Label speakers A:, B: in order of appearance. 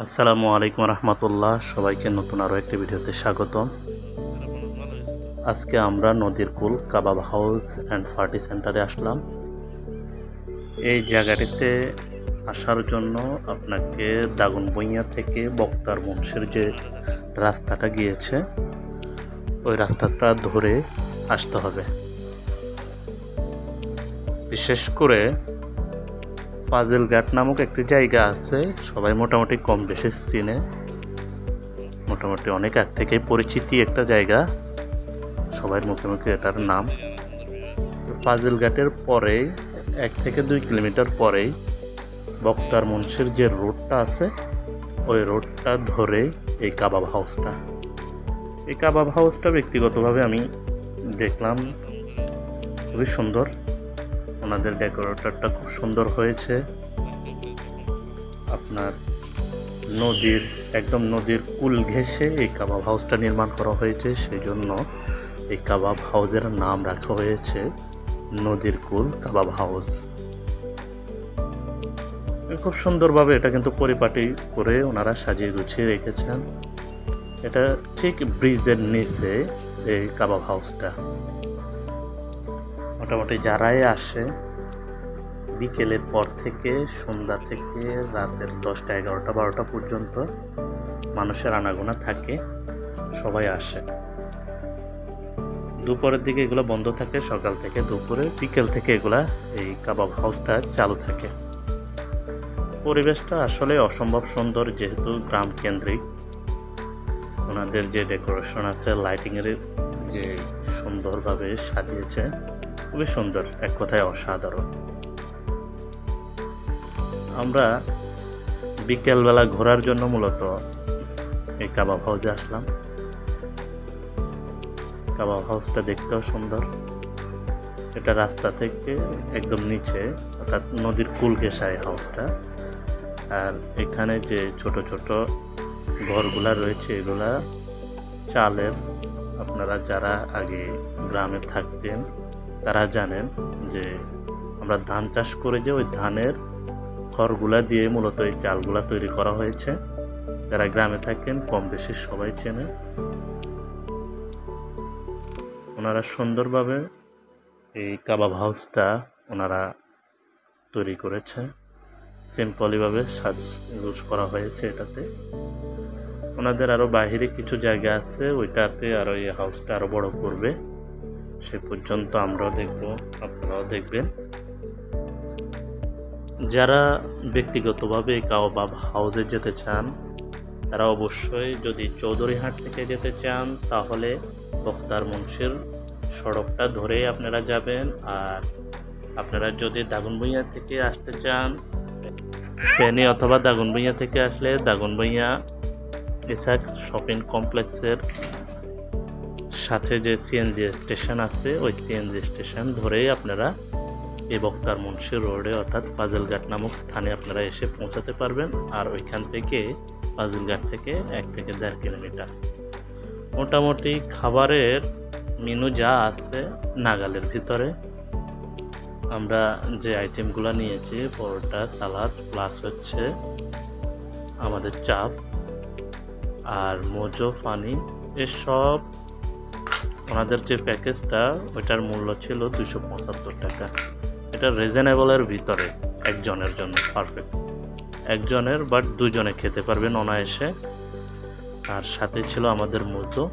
A: আসসালামু আলাইকুম রহমতুল্লাহ। সবাইকে নতুন আরও একটি ভিডিওতে স্বাগতম। আজকে আমরা নদীর কুল কাবাব হাউস অ্যান্ড পার্টি সেন্টারে আসলাম। এই জায়গাটিতে আসার জন্য আপনাকে দাগনভূঞা থেকে বক্তার মুন্সির যে রাস্তাটা গিয়েছে ওই রাস্তাটা ধরে আসতে হবে। বিশেষ করে ফাজিলঘাট নামক একটি জায়গা আছে, সবাই মোটামুটি কম বেশি চিনে, মোটামুটি অনেক আগ থেকেই পরিচিতি একটা জায়গা, সবার মুখে মুখে এটার নাম। ফাজিলঘাটের পরেই 1 থেকে 2 কিলোমিটার পরেই বক্তার মুন্সির যে রোডটা আছে ওই রোডটা ধরে এই কাবাব হাউসটা। এই কাবাব হাউসটা ব্যক্তিগতভাবে আমি দেখলাম, খুবই সুন্দর। ওনাদের ডেকোরেটরটা খুব সুন্দর হয়েছে। আপনার নদীর কুল ঘেঁষে এই কাবাব হাউসটা নির্মাণ করা হয়েছে, সেই জন্য এই কাবাব হাউসের নাম রাখা হয়েছে নদীর কুল কাবাব হাউস। খুব সুন্দরভাবে এটা কিন্তু পরিপাটি করে ওনারা সাজিয়ে গুছিয়ে রেখেছেন। এটা ঠিক ব্রিজের নিচে এই কাবাব হাউসটা। মোটামুটি যারাই আসে বিকেলের পর থেকে সন্ধ্যা থেকে রাতের 10টা 11টা 12টা পর্যন্ত মানুষের আনাগোনা থাকে, সবাই আসে। দুপুরের দিকে এগুলো বন্ধ থাকে, সকাল থেকে দুপুরে, বিকেল থেকে এগুলা এই কাবাব হাউসটা চালু থাকে। পরিবেশটা আসলে অসম্ভব সুন্দর, যেহেতু গ্রাম কেন্দ্রিক। ওনাদের যে ডেকোরেশন আছে, লাইটিংয়ের যে সুন্দরভাবে সাজিয়েছে, খুবই সুন্দর, এক কথায় অসাধারণ। আমরা বিকেলবেলা ঘোরার জন্য মূলত এই কাবাব হাউসে আসলাম। কাবাব হাউসটা দেখতেও সুন্দর। এটা রাস্তা থেকে একদম নিচে, অর্থাৎ নদীর কুল ঘেঁষায় হাউসটা। আর এখানে যে ছোট ছোট ঘরগুলা রয়েছে এগুলা চালের। আপনারা যারা আগে গ্রামে থাকতেন তারা জানেন যে আমরা ধান চাষ করে যে ওই ধানের খড়গুলা দিয়ে মূলত এই চালগুলা তৈরি করা হয়েছে। যারা গ্রামে থাকেন কম বেশি সবাই চেনে। ওনারা সুন্দরভাবে এই কাবাব হাউসটা ওনারা তৈরি করেছে, সিম্পলিভাবে সাজগোজ করা হয়েছে এটাতে। ওনাদের আরও বাহিরে কিছু জায়গা আছে, ওইটাতে আরও এই হাউসটা আরও বড় করবে। সে পর্যন্ত আমরাও দেখব, আপনারাও দেখবেন। যারা ব্যক্তিগতভাবে কাবাব হাউসে যেতে চান তারা অবশ্যই, যদি চৌধুরীহাট থেকে যেতে চান তাহলে বক্তার মুন্সির সড়কটা ধরে আপনারা যাবেন। আর আপনারা যদি দাগনভূঞা থেকে আসতে চান, ফেনী অথবা দাগনভূঞা থেকে আসলে দাগনভূঞা ইসাক শপিং কমপ্লেক্সের সাথে যে সিএনজি স্টেশন আছে ওই সিএনজি স্টেশন ধরেই আপনারা এই বক্তার মুন্সি রোডে অর্থাৎ ফাজিলঘাট নামক স্থানে আপনারা এসে পৌঁছাতে পারবেন। আর ওইখান থেকে ফাজিলঘাট থেকে 1 থেকে 1.5 কিলোমিটার। মোটামুটি খাবারের মেনু যা আছে নাগালের ভিতরে। আমরা যে আইটেমগুলো নিয়েছি, পরোটা, সালাদ, প্লাস হচ্ছে আমাদের চাপ আর মোজো, পানি, এসব ওনাদের যে প্যাকেজটা ওইটার মূল্য ছিল 275 টাকা। এটা রিজনেবলের ভিতরে একজনের জন্য পারফেক্ট। একজনের বাট 2 জনে খেতে পারবেন অনায়াসে। আর সাথে ছিল আমাদের মোজো।